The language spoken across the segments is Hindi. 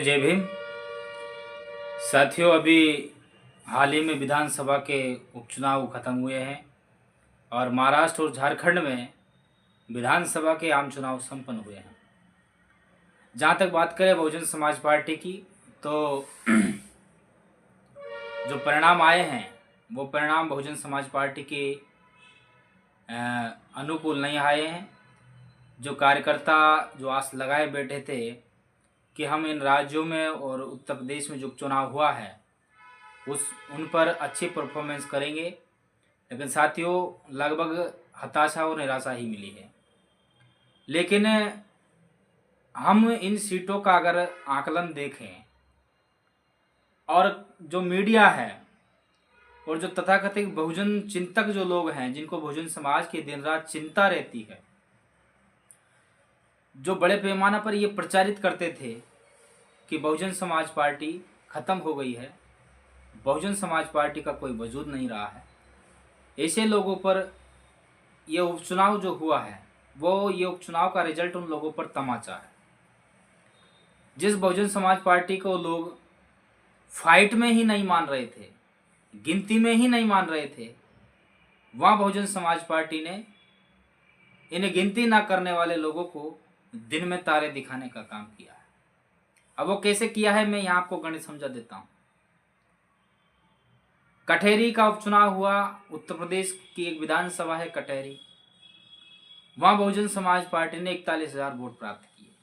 जय भीम। साथियों, अभी हाल ही में विधानसभा के उपचुनाव खत्म हुए हैं और महाराष्ट्र और झारखंड में विधानसभा के आम चुनाव संपन्न हुए हैं। जहाँ तक बात करें बहुजन समाज पार्टी की, तो जो परिणाम आए हैं वो परिणाम बहुजन समाज पार्टी के अनुकूल नहीं आए हैं। जो कार्यकर्ता जो आस लगाए बैठे थे कि हम इन राज्यों में और उत्तर प्रदेश में जो चुनाव हुआ है उन पर अच्छी परफॉर्मेंस करेंगे, लेकिन साथियों लगभग हताशा और निराशा ही मिली है। लेकिन हम इन सीटों का अगर आकलन देखें और जो मीडिया है और जो तथाकथित बहुजन चिंतक जो लोग हैं, जिनको बहुजन समाज की दिन रात चिंता रहती है, जो बड़े पैमाने पर ये प्रचारित करते थे कि बहुजन समाज पार्टी खत्म हो गई है, बहुजन समाज पार्टी का कोई वजूद नहीं रहा है, ऐसे लोगों पर ये उपचुनाव जो हुआ है वो ये उपचुनाव का रिजल्ट उन लोगों पर तमाचा है। जिस बहुजन समाज पार्टी को लोग फाइट में ही नहीं मान रहे थे, गिनती में ही नहीं मान रहे थे, वहाँ बहुजन समाज पार्टी ने इन्हें गिनती ना करने वाले लोगों को दिन में तारे दिखाने का काम किया है। अब वो कैसे किया है मैं यहाँ आपको गणित समझा देता हूँ। कटहरी का उपचुनाव हुआ, उत्तर प्रदेश की एक विधानसभा है कटहरी, वहां बहुजन समाज पार्टी ने 41,000 वोट प्राप्त किए।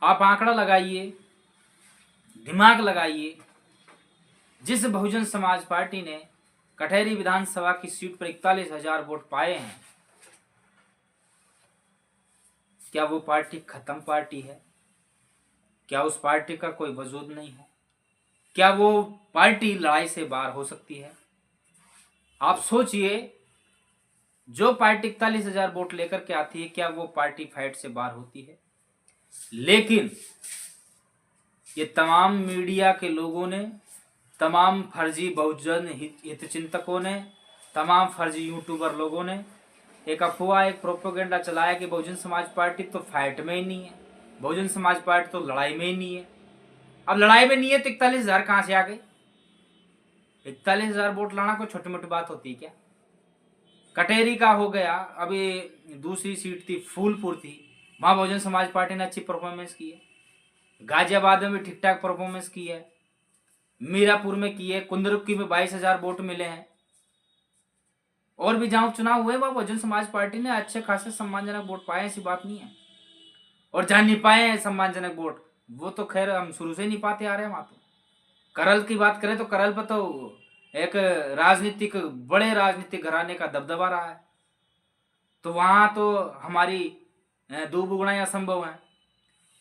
आप आंकड़ा लगाइए, दिमाग लगाइए, जिस बहुजन समाज पार्टी ने कटहरी विधानसभा की सीट पर 41,000 वोट पाए हैं, क्या वो पार्टी खत्म पार्टी है? क्या उस पार्टी का कोई वजूद नहीं है? क्या वो पार्टी लड़ाई से बाहर हो सकती है? आप सोचिए, जो पार्टी 41,000 वोट लेकर के आती है, क्या वो पार्टी फाइट से बाहर होती है? लेकिन ये तमाम मीडिया के लोगों ने, तमाम फर्जी बहुजन हित चिंतकों ने, तमाम फर्जी यूट्यूबर लोगों ने एक अफवाह, एक प्रोपेगेंडा चलाया कि बहुजन समाज पार्टी तो फाइट में ही नहीं है, बहुजन समाज पार्टी तो लड़ाई में ही नहीं है। अब लड़ाई में नहीं है तो 41,000 कहां से आ गए? 41,000 वोट लाना कोई छोटी मोटी बात होती है क्या? कटेरी का हो गया, अभी दूसरी सीट थी फूलपुर थी, वहां बहुजन समाज पार्टी ने अच्छी परफॉर्मेंस की है। गाजियाबाद में भी ठीक ठाक परफॉर्मेंस की है, मीरापुर में की है, कुंदरुक्की में 22,000 वोट मिले हैं। और भी जहां चुनाव हुए वहां बहुजन समाज पार्टी ने अच्छे खासे सम्मानजनक वोट पाए, ऐसी बात नहीं है। और जहां नहीं पाए हैं सम्मानजनक वोट, वो तो खैर हम शुरू से नहीं पाते आ रहे हैं। वहां तो करल की बात करें तो करल पर तो एक बड़े राजनीतिक घराने का दबदबा रहा है, तो वहां तो हमारी दो बुगुना असंभव है।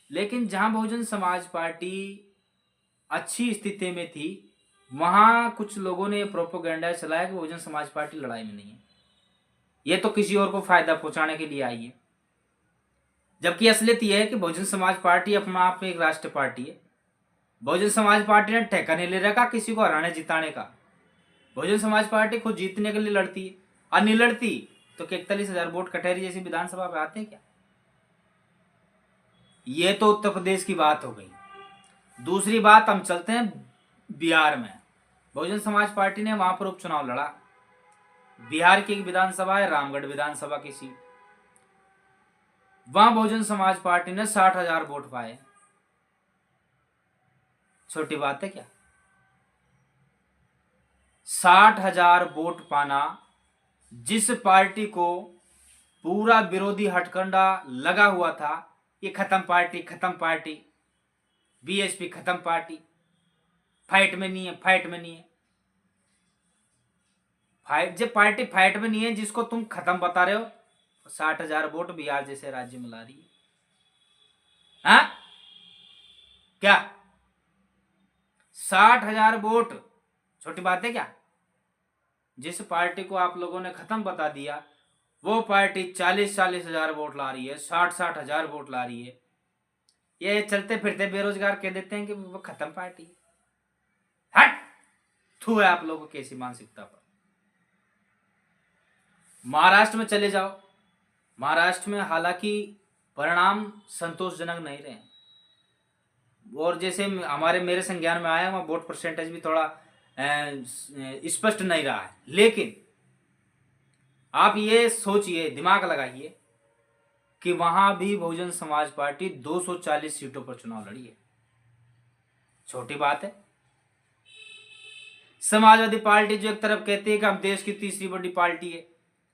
लेकिन जहां बहुजन समाज पार्टी अच्छी स्थिति में थी, वहां कुछ लोगों ने प्रोपेगेंडा चलाया कि बहुजन समाज पार्टी लड़ाई में नहीं है, ये तो किसी और को फायदा पहुंचाने के लिए आई है। जबकि असलियत यह है कि बहुजन समाज पार्टी अपना आप में एक राष्ट्रीय पार्टी है। बहुजन समाज पार्टी ने ठेका नहीं ले रखा किसी को हराने जिताने का। बहुजन समाज पार्टी खुद जीतने के लिए लड़ती है, और नहीं लड़ती तो 41,000 वोट कटहरी जैसी विधानसभा पे आते हैं क्या? ये तो उत्तर प्रदेश की बात हो गई। दूसरी बात, हम चलते हैं बिहार में। बहुजन समाज पार्टी ने वहां पर उपचुनाव लड़ा। बिहार की एक विधानसभा है रामगढ़ विधानसभा की सीट, वहां बहुजन समाज पार्टी ने 60,000 वोट पाए। छोटी बात है क्या? 60,000 वोट पाना, जिस पार्टी को पूरा विरोधी हथकंडा लगा हुआ था, ये खत्म पार्टी, खत्म पार्टी, बीएसपी खत्म पार्टी, फाइट में नहीं है, फाइट में नहीं है। फाइट, जब पार्टी फाइट में नहीं है, जिसको तुम खत्म बता रहे हो, 60,000 वोट बिहार जैसे राज्य में ला रही है। हाँ क्या 60,000 वोट छोटी बात है क्या? जिस पार्टी को आप लोगों ने खत्म बता दिया, वो पार्टी 40,000 वोट ला रही है, 60,000 वोट ला रही है। ये चलते फिरते बेरोजगार कह देते हैं कि वो खत्म पार्टी। हट, थू है आप लोगों की ऐसी मानसिकता पर। महाराष्ट्र में चले जाओ, महाराष्ट्र में हालांकि परिणाम संतोषजनक नहीं रहे, और जैसे हमारे मेरे संज्ञान में आया वहाँ वोट परसेंटेज भी थोड़ा स्पष्ट नहीं रहा है। लेकिन आप ये सोचिए, दिमाग लगाइए कि वहां भी बहुजन समाज पार्टी 240 सीटों पर चुनाव लड़ी है। छोटी बात है। समाजवादी पार्टी जो एक तरफ कहती है कि हम देश की तीसरी बड़ी पार्टी है,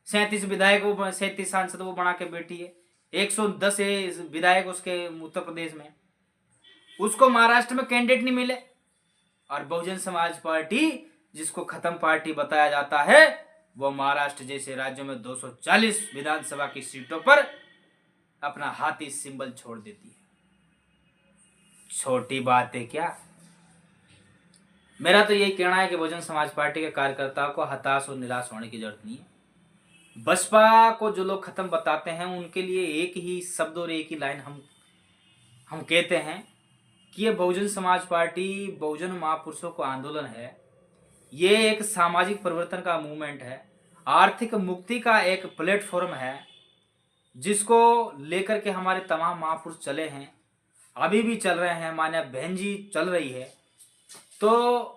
37 विधायक वो 37 सांसद वो बना के बैठी है, 110 विधायक उसके उत्तर प्रदेश में, उसको महाराष्ट्र में कैंडिडेट नहीं मिले। और बहुजन समाज पार्टी जिसको खत्म पार्टी बताया जाता है, वो महाराष्ट्र जैसे राज्यों में 240 विधानसभा की सीटों पर अपना हाथी सिंबल छोड़ देती है। छोटी बात है क्या? मेरा तो यही कहना है कि बहुजन समाज पार्टी के कार्यकर्ताओं को हताश और निराश होने की जरूरत नहीं है। बसपा को जो लोग खत्म बताते हैं उनके लिए एक ही शब्द और एक ही लाइन हम कहते हैं कि ये बहुजन समाज पार्टी बहुजन महापुरुषों को आंदोलन है, ये एक सामाजिक परिवर्तन का मूवमेंट है, आर्थिक मुक्ति का एक प्लेटफॉर्म है जिसको लेकर के हमारे तमाम महापुरुष चले हैं, अभी भी चल रहे हैं, मान्य बहन जी चल रही है। तो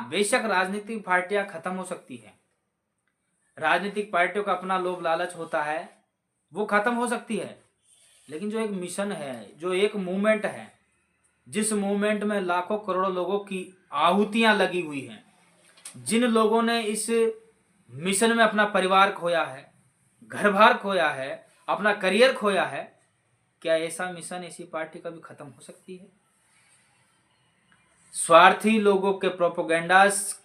बेशक राजनीतिक पार्टियां खत्म हो सकती है, राजनीतिक पार्टियों का अपना लोभ लालच होता है, वो खत्म हो सकती है, लेकिन जो एक मिशन है, जो एक मूवमेंट है, जिस मूवमेंट में लाखों करोड़ों लोगों की आहुतियां लगी हुई हैं, जिन लोगों ने इस मिशन में अपना परिवार खोया है, घर बार खोया है, अपना करियर खोया है, क्या ऐसा मिशन ऐसी पार्टी कभी खत्म हो सकती है? स्वार्थी लोगों के प्रोपोगेंडास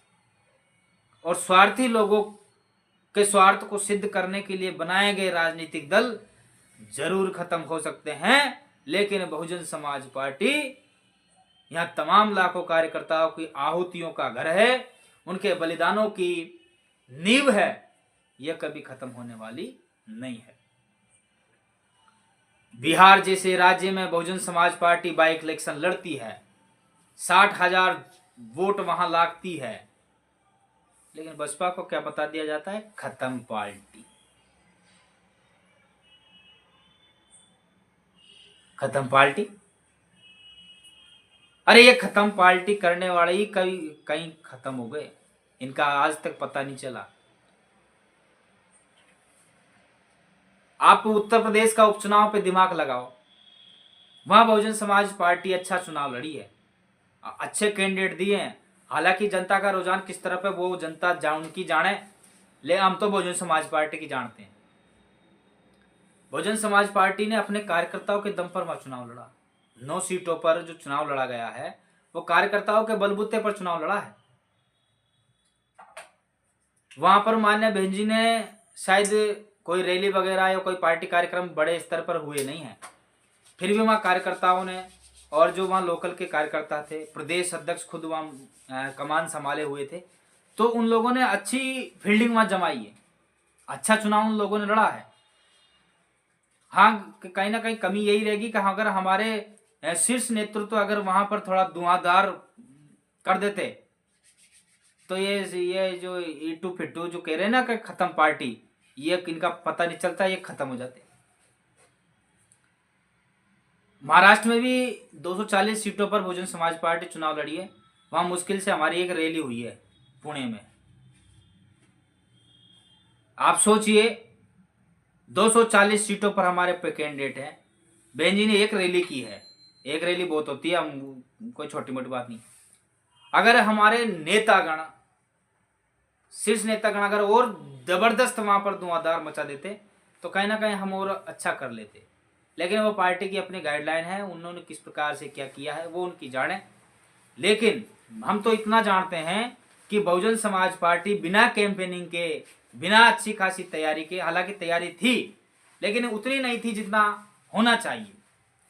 और स्वार्थी लोगों के स्वार्थ को सिद्ध करने के लिए बनाए गए राजनीतिक दल जरूर खत्म हो सकते हैं, लेकिन बहुजन समाज पार्टी यहां तमाम लाखों कार्यकर्ताओं की आहुतियों का घर है, उनके बलिदानों की नींव है, यह कभी खत्म होने वाली नहीं है। बिहार जैसे राज्य में Bahujan Samaj party by election लड़ती है, 60,000 वोट वहां लागती है, लेकिन बसपा को क्या बता दिया जाता है? खत्म पार्टी, खत्म पार्टी। अरे ये खत्म पार्टी करने वाले ही कहीं खत्म हो गए, इनका आज तक पता नहीं चला। आप उत्तर प्रदेश का उपचुनाव पे दिमाग लगाओ, वहां बहुजन समाज पार्टी अच्छा चुनाव लड़ी है, अच्छे कैंडिडेट दिए हैं। हालांकि जनता का रुझान किस तरफ है वो जनता उनकी जाने, ले हम तो बहुजन समाज पार्टी की जानते हैं। बहुजन समाज पार्टी ने अपने कार्यकर्ताओं के दम पर वहां चुनाव लड़ा। 9 सीटों पर जो चुनाव लड़ा गया है वो कार्यकर्ताओं के बलबूते पर चुनाव लड़ा है। वहां पर मान्य बहन जी ने शायद कोई रैली वगैरह या कोई पार्टी कार्यक्रम बड़े स्तर पर हुए नहीं है, फिर भी वहां कार्यकर्ताओं ने, और जो वहां लोकल के कार्यकर्ता थे, प्रदेश अध्यक्ष खुद वहां कमान संभाले हुए थे, तो उन लोगों ने अच्छी फील्डिंग वहां जमाई है, अच्छा चुनाव उन लोगों ने लड़ा है। हाँ, कहीं ना कहीं कमी यही रहेगी कि अगर हमारे शीर्ष नेतृत्व अगर वहां पर थोड़ा धुआंधार कर देते, तो ये जो ईटू फिट्टू जो कह रहे हैं ना कि खत्म पार्टी, ये इनका पता नहीं चलता, ये खत्म हो जाते। महाराष्ट्र में भी 240 सीटों पर बहुजन समाज पार्टी चुनाव लड़ी है, वहां मुश्किल से हमारी एक रैली हुई है पुणे में। आप सोचिए 240 सीटों पर हमारे पे कैंडिडेट हैं, बहन जी ने एक रैली की है, एक रैली बहुत होती है, कोई छोटी मोटी बात नहीं। अगर हमारे नेतागण, शीर्ष नेतागण अगर और जबरदस्त वहां पर धुआंधार मचा देते तो कहीं ना कहीं हम और अच्छा कर लेते, लेकिन वो पार्टी की अपनी गाइडलाइन है, उन्होंने किस प्रकार से क्या किया है वो उनकी जाने। लेकिन हम तो इतना जानते हैं कि बहुजन समाज पार्टी बिना कैंपेनिंग के, बिना अच्छी खासी तैयारी के, हालांकि तैयारी थी लेकिन उतनी नहीं थी जितना होना चाहिए,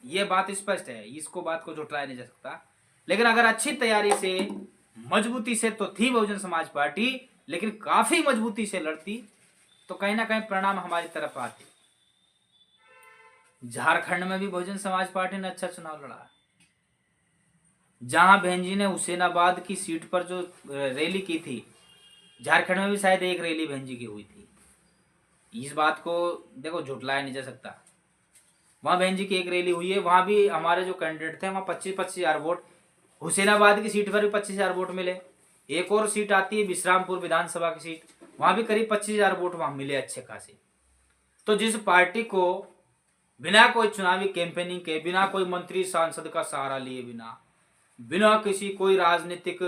ये बात स्पष्ट है, इसको बात को झुठलाया नहीं जा सकता। लेकिन अगर अच्छी तैयारी से, मजबूती से तो थी बहुजन समाज पार्टी, लेकिन काफी मजबूती से लड़ती तो कहीं ना कहीं परिणाम हमारी तरफ आते। झारखंड में भी बहुजन समाज पार्टी ने अच्छा चुनाव लड़ा, जहां बहन जी ने हुसैनाबाद की सीट पर जो रैली की थी, झारखंड में भी शायद एक रैली बहन जी की हुई थी। इस बात को देखो झुठलाया नहीं जा सकता। वहाँ बहन जी की एक रैली हुई है, वहाँ भी हमारे जो कैंडिडेट थे वहाँ 25-25 हजार वोट, हुसैनाबाद की सीट पर भी 25 हजार वोट मिले। एक और सीट आती है विश्रामपुर विधानसभा की सीट, वहां भी करीब 25 हजार वोट वहां मिले अच्छे खासे। तो जिस पार्टी को बिना कोई चुनावी कैंपेनिंग के, बिना कोई मंत्री सांसद का सहारा लिए, बिना किसी कोई राजनीतिक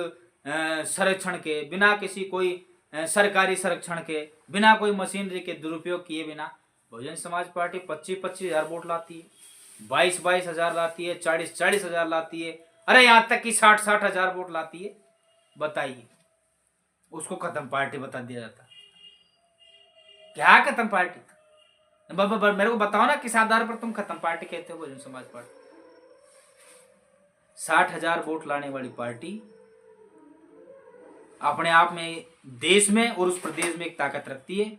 संरक्षण के, बिना किसी कोई सरकारी संरक्षण के, बिना कोई मशीनरी के दुरुपयोग किए बिना बहुजन समाज पार्टी 25-25 हजार वोट लाती है, 22-22 हजार लाती है, 40-40 हजार लाती है, अरे यहां तक कि 60-60 हजार वोट लाती है। बताइए, उसको खत्म पार्टी बता दिया जाता। क्या खत्म पार्टी? मेरे को बताओ ना किस आधार पर तुम खत्म पार्टी कहते हो बहुजन समाज पार्टी? 60 हजार वोट लाने वाली पार्टी अपने आप में देश में और उस प्रदेश में एक ताकत रखती है।